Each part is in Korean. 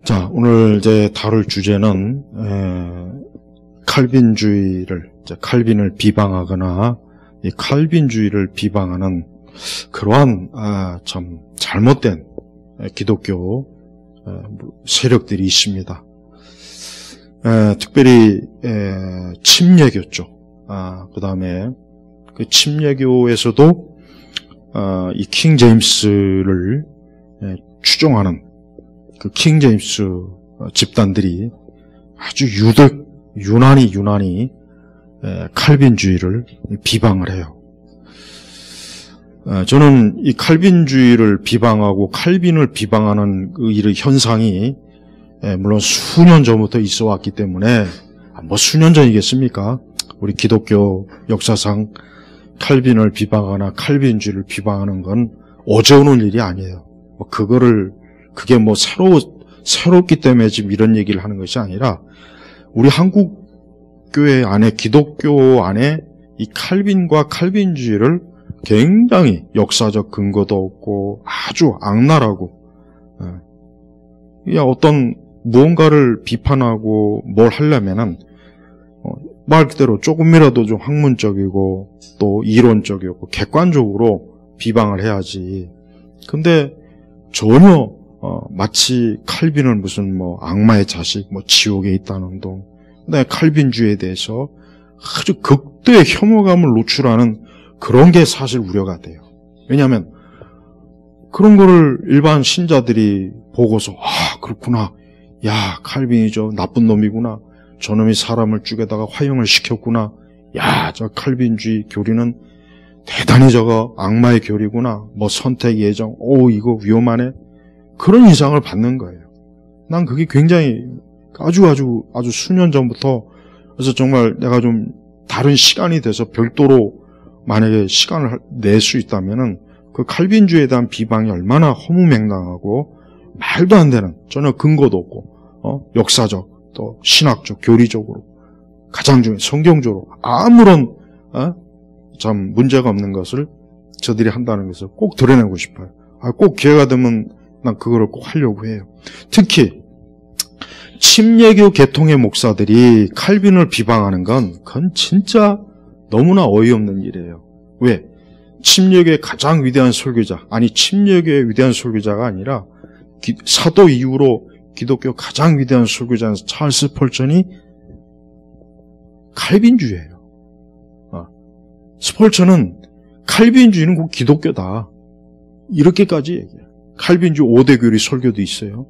자, 오늘 이제 다룰 주제는 칼빈주의를, 칼빈을 비방하거나 이 칼빈주의를 비방하는 그러한 참 잘못된 기독교 세력들이 있습니다. 특별히 침례교 쪽, 그 다음에 그 침례교에서도 이 킹 제임스를 추종하는 그 킹 제임스 집단들이 아주 유난히 칼빈주의를 비방을 해요. 저는 이 칼빈주의를 비방하고 칼빈을 비방하는 그 현상이 물론 수년 전부터 있어 왔기 때문에 뭐 수년 전이겠습니까? 우리 기독교 역사상 칼빈을 비방하거나 칼빈주의를 비방하는 건 어제 오는 일이 아니에요. 그게 뭐 새롭기 때문에 지금 이런 얘기를 하는 것이 아니라 우리 한국 교회 안에, 기독교 안에 이 칼빈과 칼빈주의를 굉장히 역사적 근거도 없고 아주 악랄하고, 어떤 무언가를 비판하고 뭘 하려면은 말 그대로 조금이라도 좀 학문적이고 또 이론적이고 객관적으로 비방을 해야지. 근데 전혀 마치 칼빈을 무슨 뭐 악마의 자식, 뭐 지옥에 있다는 동, 칼빈주의에 대해서 아주 극도의 혐오감을 노출하는 그런 게 사실 우려가 돼요. 왜냐하면 그런 거를 일반 신자들이 보고서 그렇구나, 야 칼빈이 저 나쁜 놈이구나, 저놈이 사람을 죽여다가 화형을 시켰구나, 야 저 칼빈주의 교리는 대단히 저거 악마의 교리구나, 뭐 선택 예정, 이거 위험하네, 그런 인상을 받는 거예요. 난 그게 굉장히 아주 수년 전부터, 그래서 정말 내가 좀 다른 시간이 돼서 별도로 만약에 시간을 낼 수 있다면은 그 칼빈주의에 대한 비방이 얼마나 허무맹랑하고 말도 안 되는, 전혀 근거도 없고 역사적 또 신학적 교리적으로 가장 중요한 성경적으로 아무런 참 문제가 없는 것을 저들이 한다는 것을 꼭 드러내고 싶어요. 꼭 기회가 되면 난 그거를 꼭 하려고 해요. 특히 침례교 계통의 목사들이 칼빈을 비방하는 그건 진짜 너무나 어이없는 일이에요. 왜? 침례교의 가장 위대한 설교자, 침례교의 위대한 설교자가 아니라 사도 이후로 기독교 가장 위대한 설교자 찰스 펄천이 칼빈주의예요. 스펄천은 칼빈주의는 곧 기독교다, 이렇게까지 얘기해요. 칼빈주의 5대 교리 설교도 있어요.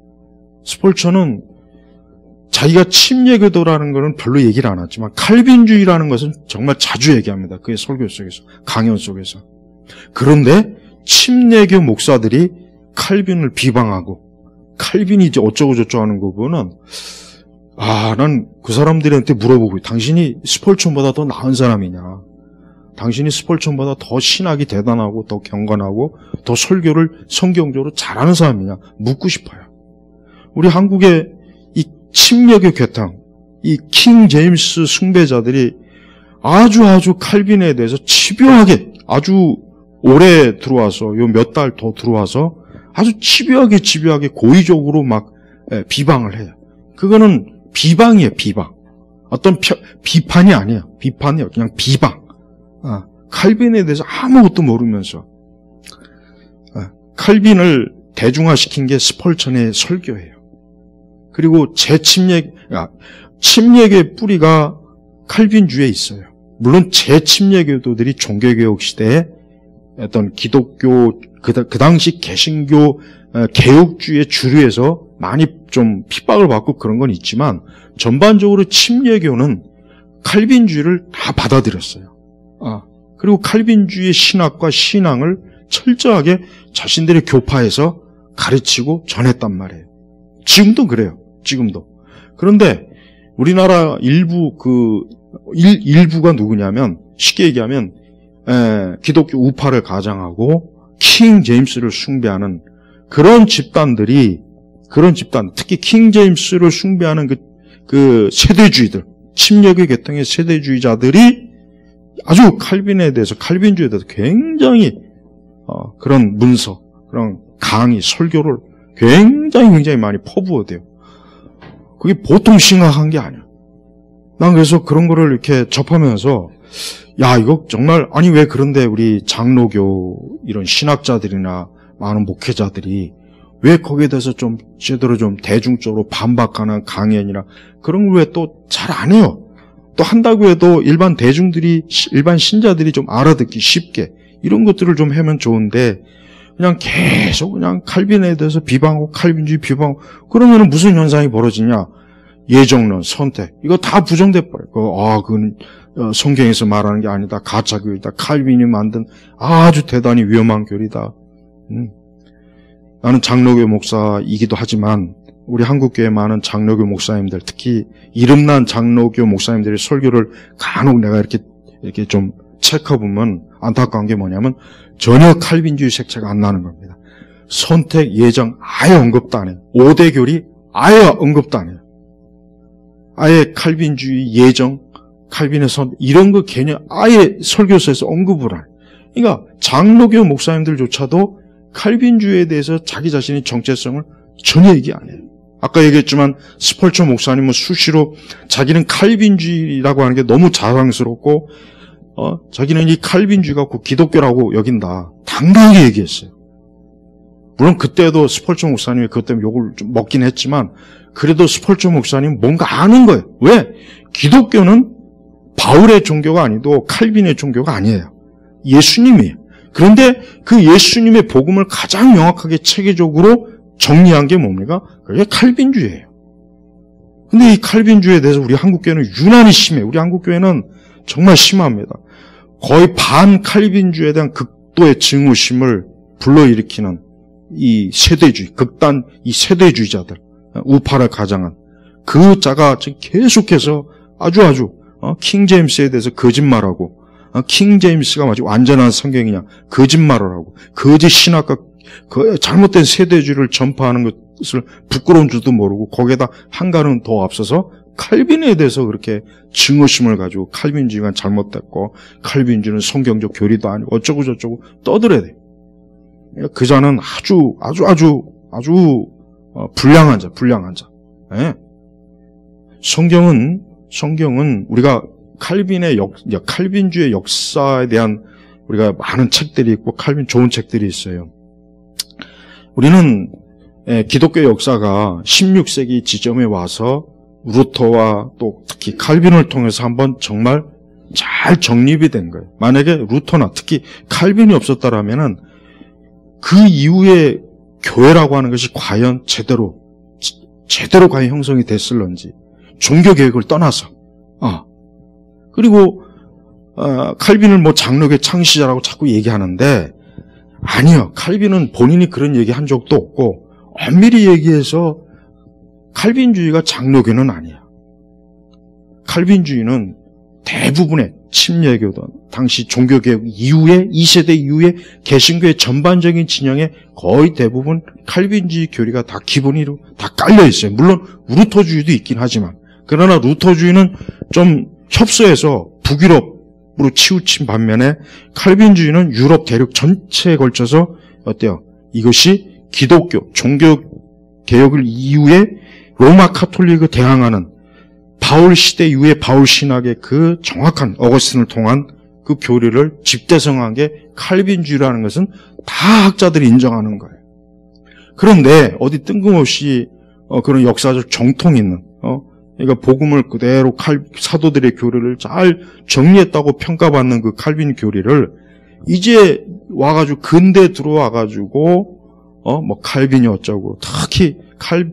스펄천은 자기가 침례교도라는 것은 별로 얘기를 안 하지만 칼빈주의라는 것은 정말 자주 얘기합니다. 그의 설교 속에서, 강연 속에서. 그런데 침례교 목사들이 칼빈을 비방하고 칼빈이 이제 어쩌고저쩌고 하는 거 보면 난 그 사람들한테 물어보고, 당신이 스펄천보다 더 나은 사람이냐, 당신이 스펄천보다 더 신학이 대단하고 더 경건하고 더 설교를 성경적으로 잘하는 사람이냐 묻고 싶어요. 우리 한국의 이 침례교 계통, 이 킹 제임스 숭배자들이 아주 칼빈에 대해서 집요하게, 아주 오래 들어와서 요 몇 달 더 들어와서 아주 집요하게 고의적으로 막 비방을 해요. 그거는 비방이에요, 비방. 어떤 비판이 아니에요. 비판이에요. 그냥 비방. 칼빈에 대해서 아무것도 모르면서 칼빈을 대중화시킨 게 스펄천의 설교예요. 그리고 침례교의 뿌리가 칼빈주의에 있어요. 물론 재침례교도들이 종교개혁 시대에 어떤 기독교 그 당시 개신교 개혁주의의 주류에서 많이 좀 핍박을 받고 그런 건 있지만 전반적으로 침례교는 칼빈주의를 다 받아들였어요. 그리고 칼빈주의 신학과 신앙을 철저하게 자신들의 교파에서 가르치고 전했단 말이에요. 지금도 그래요. 지금도. 그런데 우리나라 일부가 누구냐면, 쉽게 얘기하면 기독교 우파를 가장하고 킹 제임스를 숭배하는 그런 집단, 특히 킹 제임스를 숭배하는 그 세대주의들, 침례교 계통의 세대주의자들이 아주 칼빈에 대해서, 칼빈주의에 대해서 굉장히 그런 문서, 그런 강의, 설교를 굉장히 많이 퍼부어대요. 그게 보통 심각한 게 아니야. 난 그래서 그런 거를 이렇게 접하면서 야, 이거 정말, 아니 왜 그런데 우리 장로교 이런 신학자들이나 많은 목회자들이 왜 거기에 대해서 좀 제대로 좀 대중적으로 반박하는 강연이나 그런 걸 왜 또 잘 안 해요? 또 한다고 해도 일반 대중들이, 일반 신자들이 좀 알아듣기 쉽게 이런 것들을 좀 하면 좋은데 그냥 계속 그냥 칼빈에 대해서 비방하고 칼빈주의 비방하고 그러면 무슨 현상이 벌어지냐? 예정론, 선택 이거 다 부정돼 버려요. 그건 성경에서 말하는 게 아니다. 가짜 교리다. 칼빈이 만든 아주 대단히 위험한 교리다. 나는 장로교 목사이기도 하지만 우리 한국교회 많은 장로교 목사님들, 특히 이름난 장로교 목사님들의 설교를 간혹 내가 이렇게 좀 체크해보면 안타까운 게 뭐냐면 전혀 칼빈주의 색채가 안 나는 겁니다. 선택, 예정 아예 언급도 안 해요. 5대 교리 아예 언급도 안 해요. 아예 칼빈주의, 예정, 칼빈의 선 이런 거 개념 아예 설교서에서 언급을 안 해요. 그러니까 장로교 목사님들조차도 칼빈주의에 대해서 자기 자신의 정체성을 전혀 얘기 안 해요. 아까 얘기했지만 스펄처 목사님은 수시로 자기는 칼빈주의라고 하는 게 너무 자랑스럽고 자기는 이 칼빈주의가 곧 기독교라고 여긴다. 당당하게 얘기했어요. 물론 그때도 스펄처 목사님이 그것 때문에 욕을 좀 먹긴 했지만 그래도 스펄처 목사님은 뭔가 아는 거예요. 왜? 기독교는 바울의 종교가 아니고 칼빈의 종교가 아니에요. 예수님이에요. 그런데 그 예수님의 복음을 가장 명확하게 체계적으로 정리한 게 뭡니까? 그게 칼빈주의예요. 근데 이 칼빈주의에 대해서 우리 한국교회는 유난히 심해요. 우리 한국교회는 정말 심합니다. 거의 반칼빈주의에 대한 극도의 증오심을 불러일으키는 이 세대주의, 극단 이 세대주의자들, 우파를 가장한 그 자가 계속해서 아주 킹제임스에 대해서 거짓말하고 킹 제임스가 마치 완전한 성경이냐 거짓말을 하고 거짓 신학과 잘못된 세대주의를 전파하는 것을 부끄러운 줄도 모르고 거기에다 한 가름 더 앞서서 칼빈에 대해서 그렇게 증오심을 가지고 칼빈주의가 잘못됐고 칼빈주의는 성경적 교리도 아니고 어쩌고 저쩌고 떠들어야 돼요. 그 자는 아주 불량한 자. 네. 성경은 우리가 칼빈주의 역사에 대한 우리가 많은 책들이 있고 칼빈 좋은 책들이 있어요. 우리는 기독교 역사가 16세기 지점에 와서 루터와 또 특히 칼빈을 통해서 한번 정말 잘 정립이 된 거예요. 만약에 루터나 특히 칼빈이 없었다라면은 그 이후에 교회라고 하는 것이 과연 제대로 과연 형성이 됐을런지 종교 개혁을 떠나서 그리고 칼빈을 장로교의 창시자라고 자꾸 얘기하는데 아니요. 칼빈은 본인이 그런 얘기 한 적도 없고 엄밀히 얘기해서 칼빈주의가 장로교는 아니야. 칼빈주의는 대부분의 침례교든 당시 종교개혁 이후에 2세대 이후에 개신교의 전반적인 진영에 거의 대부분 칼빈주의 교리가 다 기본으로 다 깔려 있어요. 물론 루터주의도 있긴 하지만 그러나 루터주의는 좀 협소해서 북유럽으로 치우친 반면에 칼빈주의는 유럽 대륙 전체에 걸쳐서 어때요? 이것이 기독교 종교개혁을 이후에 로마 카톨릭을 대항하는 바울 시대 이후에 바울 신학의 그 정확한 어거스틴을 통한 그 교리를 집대성한 게 칼빈주의라는 것은 다 학자들이 인정하는 거예요. 그런데 어디 뜬금없이 그런 역사적 정통 있는 그러니까 복음을 그대로 사도들의 교리를 잘 정리했다고 평가받는 그 칼빈 교리를 이제 와가지고 근대 들어와가지고 칼빈이 어쩌고 특히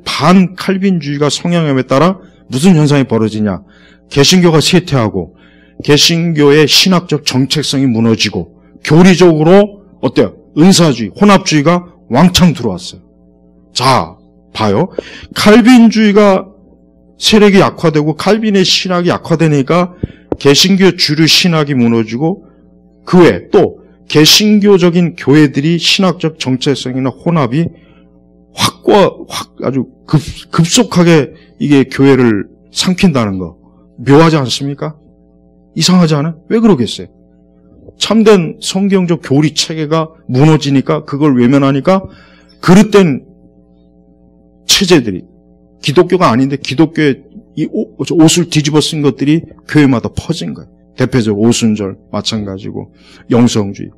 반칼빈주의가 성행함에 따라 무슨 현상이 벌어지냐. 개신교가 쇠퇴하고 개신교의 신학적 정체성이 무너지고 교리적으로 어때요? 은사주의, 혼합주의가 왕창 들어왔어요. 자, 봐요. 칼빈주의가 세력이 약화되고 칼빈의 신학이 약화되니까 개신교 주류 신학이 무너지고 그 외에 또 개신교적인 교회들이 신학적 정체성이나 혼합이 아주 급속하게 이게 교회를 삼킨다는 거 묘하지 않습니까? 이상하지 않아요? 왜 그러겠어요? 참된 성경적 교리 체계가 무너지니까 그걸 외면하니까 그릇된 체제들이 기독교가 아닌데 기독교의 이 옷을 뒤집어 쓴 것들이 교회마다 퍼진 거예요. 대표적으로 오순절 마찬가지고 영성주의.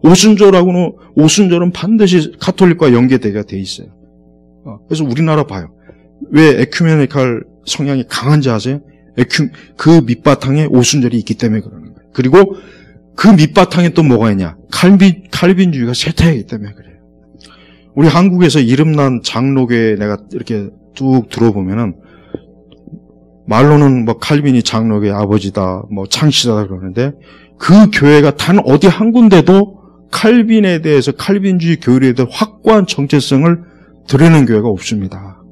오순절은 반드시 가톨릭과 연계되게 돼 있어요. 그래서 우리나라 봐요. 왜 에큐메니칼 성향이 강한지 아세요? 그 밑바탕에 오순절이 있기 때문에 그러는 거예요. 그리고 그 밑바탕에 또 뭐가 있냐? 칼빈주의가 쇠퇴하기 때문에 그래요. 우리 한국에서 이름난 장로교에 내가 이렇게 쭉 들어보면은 말로는 뭐 칼빈이 장로교의 아버지다, 뭐 창시자다 그러는데 그 교회가 단 어디 한 군데도 칼빈에 대해서 칼빈주의 교리에 대해 확고한 정체성을 드러내는 교회가 없습니다.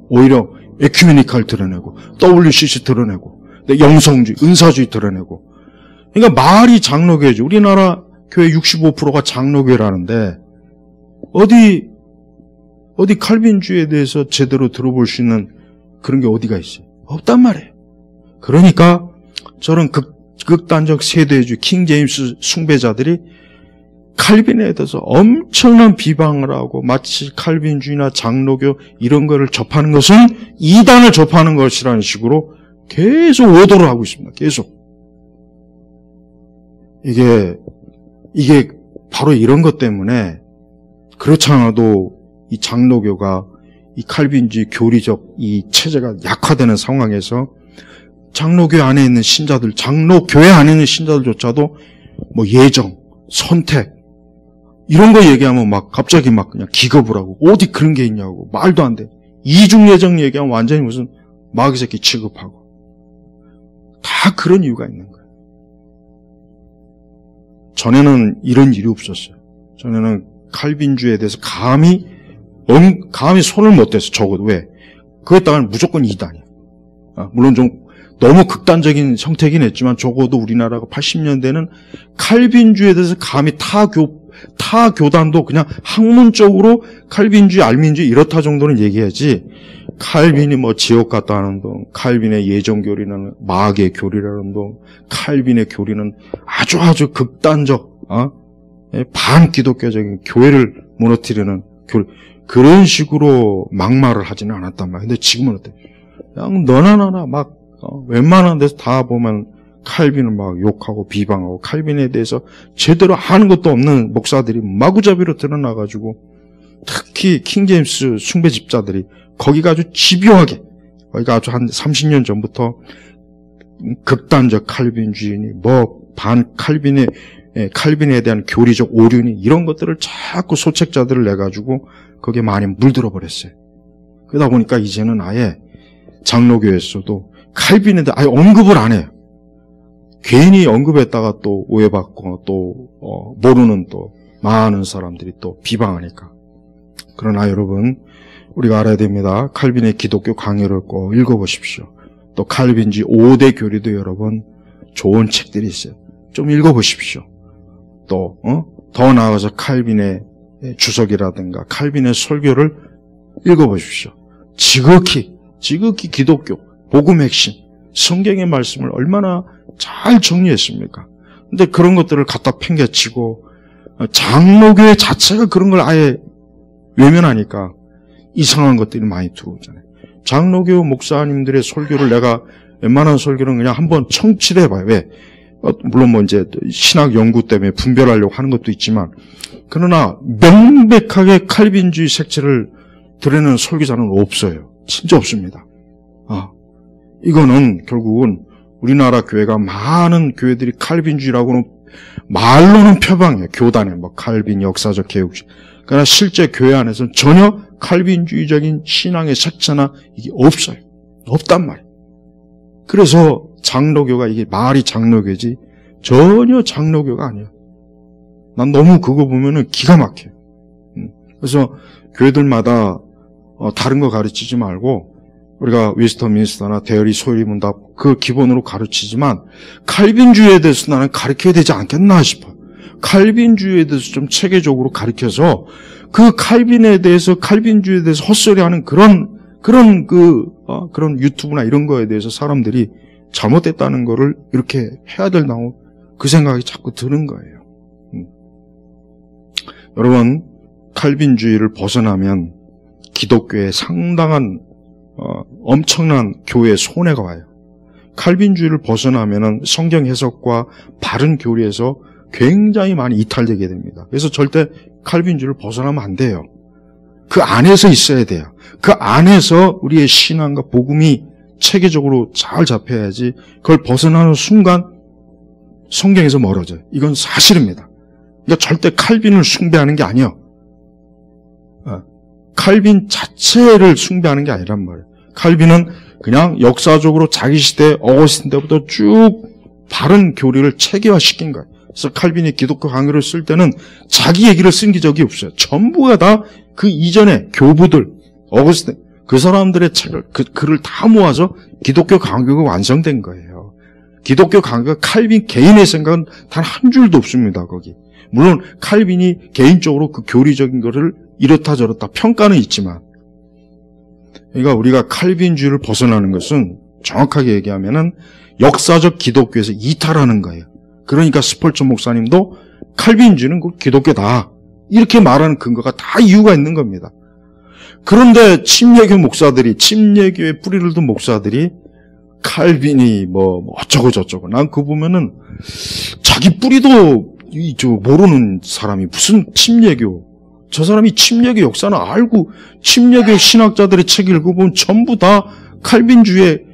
오히려 에큐메니칼 드러내고 WCC 드러내고 영성주의, 은사주의 드러내고. 그러니까 말이 장로교회죠. 우리나라 교회 65%가 장로교회라는데 어디 칼빈주의에 대해서 제대로 들어볼 수 있는 그런 게 어디가 있어요? 없단 말이에요. 그러니까 저런 극단적 세대주의 킹제임스 숭배자들이 칼빈에 대해서 엄청난 비방을 하고 마치 칼빈주의나 장로교 이런 거를 접하는 것은 이단을 접하는 것이라는 식으로 계속 오도를 하고 있습니다. 계속. 이게 바로 이런 것 때문에 그렇지 않아도 이 장로교가 이 칼빈주의 교리적 이 체제가 약화되는 상황에서 장로교 안에 있는 신자들, 장로교회 안에 있는 신자들조차도 뭐 예정, 선택 이런 거 얘기하면 갑자기 그냥 기겁을 하고 어디 그런 게 있냐고 말도 안 돼. 이중예정 얘기하면 완전히 무슨 마귀 새끼 취급하고 다 그런 이유가 있는 거예요. 전에는 이런 일이 없었어요. 전에는 칼빈주의에 대해서 감히 손을 못 댔어. 적어도 왜? 그랬다가는 무조건 이단이야. 물론 좀 너무 극단적인 형태긴 했지만 적어도 우리나라가 80년대는 칼빈주의에 대해서 감히 타 교단도 그냥 학문적으로 칼빈주의, 알민주의 이렇다 정도는 얘기하지. 칼빈이 뭐 지옥 갔다 하는 동, 칼빈의 예정교리는 마귀의 교리라는 동, 칼빈의 교리는 아주 극단적, 반기독교적인 교회를 무너뜨리는 교리. 그런 식으로 막말을 하지는 않았단 말이에요. 근데 지금은 어때? 그냥 너나 나나 웬만한 데서 다 보면 칼빈을 욕하고 비방하고 칼빈에 대해서 제대로 아는 것도 없는 목사들이 마구잡이로 드러나가지고 특히 킹제임스 숭배 집자들이 거기가 아주 집요하게 거기가 아주 한 30년 전부터 극단적 칼빈주의니 칼빈에 대한 교리적 오류니 이런 것들을 자꾸 소책자들을 내가지고 거기에 많이 물들어 버렸어요. 그러다 보니까 이제는 아예 장로교에서도 칼빈에 대해 아예 언급을 안 해요. 괜히 언급했다가 또 오해받고 또 모르는 또 많은 사람들이 또 비방하니까. 그러나 여러분 우리가 알아야 됩니다. 칼빈의 기독교 강요를 꼭 읽어보십시오. 또 칼빈주의 5대 교리도 여러분 좋은 책들이 있어요. 좀 읽어보십시오. 또 더 나아가서 칼빈의 주석이라든가 칼빈의 설교를 읽어보십시오. 지극히 기독교 복음 핵심 성경의 말씀을 얼마나 잘 정리했습니까? 근데 그런 것들을 갖다 팽개치고 장로교회 자체가 그런 걸 아예 외면하니까 이상한 것들이 많이 들어오잖아요. 장로교 목사님들의 설교를 내가 웬만한 설교는 그냥 한번 청취를 해봐요. 왜? 물론 뭐 이제 신학 연구 때문에 분별하려고 하는 것도 있지만 그러나 명백하게 칼빈주의 색채를 드러내는 설교자는 없어요. 진짜 없습니다. 이거는 결국은 우리나라 교회가 많은 교회들이 칼빈주의라고는 말로는 표방해요. 교단에 칼빈 역사적 개혁주의. 그러나 실제 교회 안에서는 전혀 칼빈주의적인 신앙의 색채나 이게 없어요. 없단 말이에요. 그래서 장로교가 이게 말이 장로교지 전혀 장로교가 아니에요. 난 너무 그거 보면은 기가 막혀요. 그래서 교회들마다 다른 거 가르치지 말고 우리가 웨스터민스터나 데어리 소요리 문답 그 기본으로 가르치지만 칼빈주의에 대해서 나는 가르쳐야 되지 않겠나 싶어요. 칼빈주의에 대해서 좀 체계적으로 가르쳐서 그 칼빈에 대해서 칼빈주의에 대해서 헛소리하는 그런 유튜브나 이런 거에 대해서 사람들이 잘못됐다는 거를 이렇게 해야 된다고 그 생각이 자꾸 드는 거예요. 여러분 칼빈주의를 벗어나면 기독교에 상당한 엄청난 교회에 손해가 와요. 칼빈주의를 벗어나면은 성경 해석과 바른 교리에서 굉장히 많이 이탈되게 됩니다. 그래서 절대 칼빈주의를 벗어나면 안 돼요. 그 안에서 있어야 돼요. 그 안에서 우리의 신앙과 복음이 체계적으로 잘 잡혀야지 그걸 벗어나는 순간 성경에서 멀어져요. 이건 사실입니다. 그러니까 절대 칼빈을 숭배하는 게 아니에요. 칼빈 자체를 숭배하는 게 아니란 말이에요. 칼빈은 그냥 역사적으로 자기 시대 어거스틴 때부터 쭉 바른 교리를 체계화시킨 거예요. 그래서 칼빈이 기독교 강요를 쓸 때는 자기 얘기를 쓴 적이 없어요. 전부가 다 그 이전에 교부들, 어거스틴, 그 사람들의 책을, 글을 다 모아서 기독교 강요가 완성된 거예요. 기독교 강요가 칼빈 개인의 생각은 단 한 줄도 없습니다, 거기. 물론 칼빈이 개인적으로 그 교리적인 거를 이렇다 저렇다 평가는 있지만, 그러니까 우리가 칼빈주의를 벗어나는 것은 정확하게 얘기하면은 역사적 기독교에서 이탈하는 거예요. 그러니까 스펄전 목사님도 칼빈주의는 그 기독교다. 이렇게 말하는 근거가 다 이유가 있는 겁니다. 그런데 침례교 목사들이, 침례교의 뿌리를 둔 목사들이 칼빈이 뭐 어쩌고 저쩌고, 난 그거 보면은 자기 뿌리도 모르는 사람이 무슨 침례교, 저 사람이 침례교 역사는 알고 침례교 신학자들의 책 읽어보면 전부 다 칼빈주의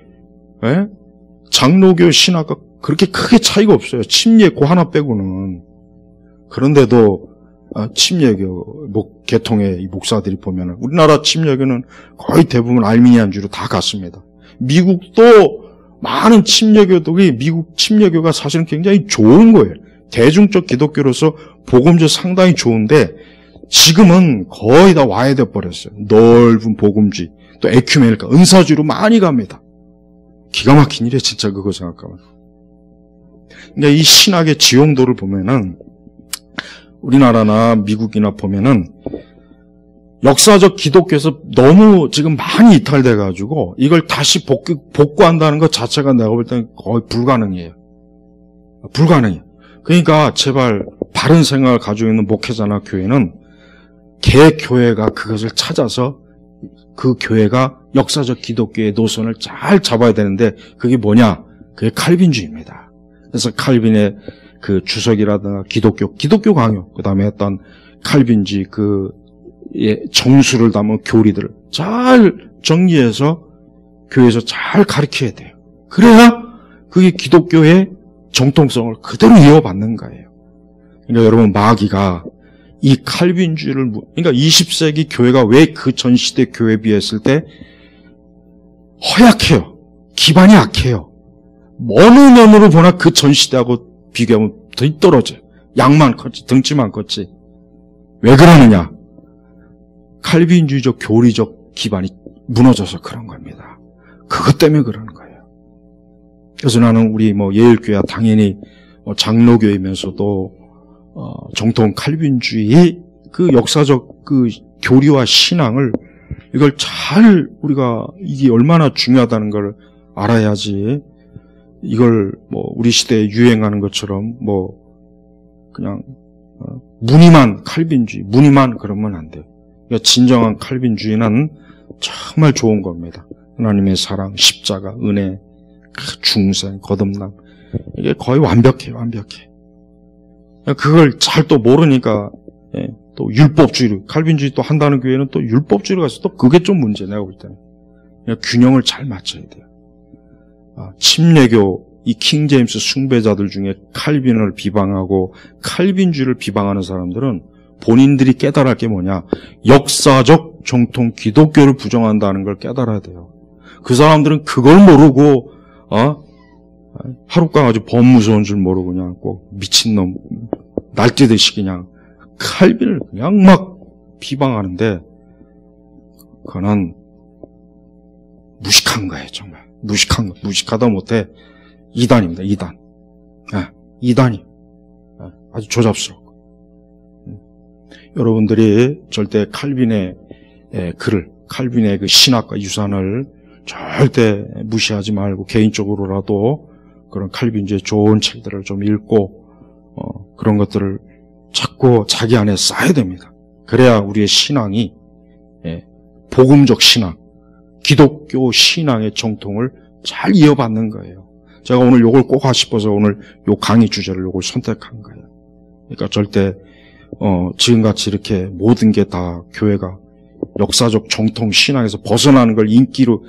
장로교 신학과 그렇게 크게 차이가 없어요. 침례 그 하나 빼고는. 그런데도 침례교 계통의 목사들이 보면은 우리나라 침례교는 거의 대부분 알미니안주로 다 갔습니다. 미국도 많은 침례교들이 미국 침례교가 사실은 굉장히 좋은 거예요. 대중적 기독교로서 복음적 상당히 좋은데 지금은 거의 다 와해돼 버렸어요. 넓은 복음주의, 또 에큐메니카, 은사주의로 많이 갑니다. 기가 막힌 일이에요, 진짜 그거 생각하면. 그러니까 이 신학의 지용도를 보면은 우리나라나 미국이나 보면은 역사적 기독교에서 너무 지금 많이 이탈돼가지고 이걸 다시 복구한다는 것 자체가 내가 볼 때는 거의 불가능해요. 불가능해요. 그러니까 제발 바른 생각을 가지고 있는 목회자나 교회는 개교회가 그것을 찾아서 그 교회가 역사적 기독교의 노선을 잘 잡아야 되는데 그게 뭐냐? 그게 칼빈주의입니다. 그래서 칼빈의 그 주석이라든가 기독교 강요, 그 다음에 했던 칼빈주의 정수를 담은 교리들을 잘 정리해서 교회에서 잘 가르쳐야 돼요. 그래야 그게 기독교의 정통성을 그대로 이어받는 거예요. 그러니까 여러분 마귀가 이 칼빈주의를, 그러니까 20세기 교회가 왜 그 전 시대 교회에 비했을 때 허약해요. 기반이 약해요. 어느 면으로 보나 그 전 시대하고 비교하면 더 떨어져요. 양만 컸지, 등치만 컸지. 왜 그러느냐? 칼빈주의적 교리적 기반이 무너져서 그런 겁니다. 그것 때문에 그러는 거예요. 그래서 나는 우리 예일교회야 당연히 장로교이면서도 정통 칼빈주의 그 역사적 그 교리와 신앙을 이걸 잘 우리가 이게 얼마나 중요하다는 걸 알아야지. 이걸 우리 시대에 유행하는 것처럼 그냥 무늬만 칼빈주의, 무늬만 그러면 안 돼요. 그러니까 진정한 칼빈주의는 정말 좋은 겁니다. 하나님의 사랑, 십자가, 은혜, 중생, 거듭남, 이게 거의 완벽해요, 완벽해. 그걸 잘 또 모르니까 또 율법주의로, 칼빈주의 또 한다는 교회는 또 율법주의로 가서 또 그게 좀 문제, 내가 볼 때는. 그냥 균형을 잘 맞춰야 돼요. 침례교, 이 킹제임스 숭배자들 중에 칼빈을 비방하고 칼빈주의를 비방하는 사람들은 본인들이 깨달을 게 뭐냐? 역사적 정통 기독교를 부정한다는 걸 깨달아야 돼요. 그 사람들은 그걸 모르고 하룻강아지 범무서운 줄 모르고 그냥 꼭 미친놈 날뛰듯이 그냥 칼빈을 그냥 막 비방하는데 그거는 무식한 거예요, 정말. 무식하다 못해 이단입니다, 이단. 이단이. 아주 조잡스럽고. 여러분들이 절대 칼빈의 글을, 칼빈의 그 신학과 유산을 절대 무시하지 말고 개인적으로라도 그런 칼빈주의 좋은 책들을 좀 읽고 그런 것들을 자꾸 자기 안에 쌓아야 됩니다. 그래야 우리의 신앙이 복음적 신앙, 기독교 신앙의 정통을 잘 이어받는 거예요. 제가 오늘 요걸 꼭 하고 싶어서 오늘 요 강의 주제를 요걸 선택한 거예요. 그러니까 절대 지금같이 이렇게 모든 게 다 교회가 역사적 정통 신앙에서 벗어나는 걸 인기로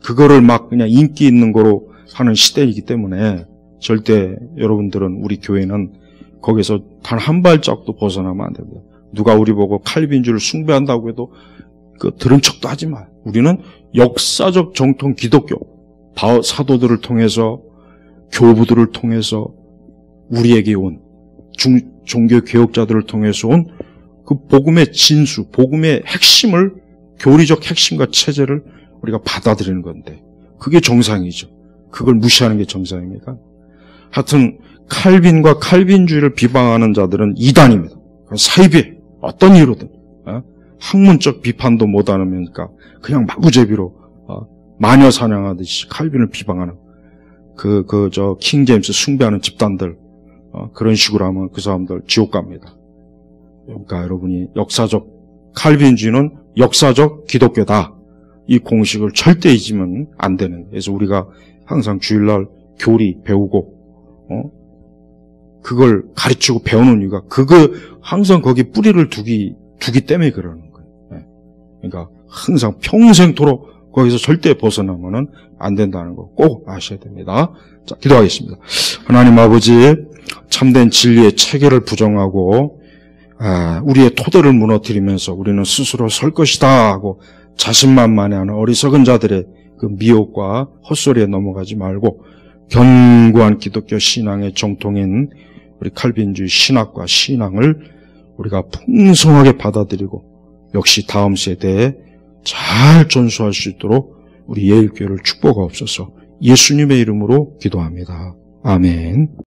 그거를 막 그냥 인기 있는 거로 하는 시대이기 때문에 절대 여러분들은 우리 교회는 거기서 단 한 발짝도 벗어나면 안 됩니다. 누가 우리 보고 칼빈주를 숭배한다고 해도 들은 척도 하지 마. 우리는 역사적 정통 기독교 사도들을 통해서 교부들을 통해서 우리에게 온 종교 개혁자들을 통해서 온 그 복음의 진수, 복음의 핵심을 교리적 핵심과 체제를 우리가 받아들이는 건데 그게 정상이죠. 그걸 무시하는 게 정상입니까? 하여튼 칼빈과 칼빈주의를 비방하는 자들은 이단입니다. 사이비에 어떤 이유로든 학문적 비판도 못하니까 그냥 마구제비로 마녀 사냥하듯이 칼빈을 비방하는 킹제임스 숭배하는 집단들 그런 식으로 하면 그 사람들 지옥 갑니다. 그러니까 여러분이 역사적 칼빈주의는 역사적 기독교다. 이 공식을 절대 잊으면 안 되는. 그래서 우리가 항상 주일날 교리 배우고 그걸 가르치고 배우는 이유가 항상 거기 뿌리를 두기 때문에 그러는 거예요. 그러니까 항상 평생토록 거기서 절대 벗어나면은 안 된다는 거 꼭 아셔야 됩니다. 자, 기도하겠습니다. 하나님 아버지, 참된 진리의 체계를 부정하고 우리의 토대를 무너뜨리면서 우리는 스스로 설 것이다 하고 자신만만해하는 어리석은 자들의 그 미혹과 헛소리에 넘어가지 말고 견고한 기독교 신앙의 정통인 우리 칼빈주의 신학과 신앙을 우리가 풍성하게 받아들이고 역시 다음 세대에 잘 전수할 수 있도록 우리 예일교회를 축복하옵소서. 예수님의 이름으로 기도합니다. 아멘.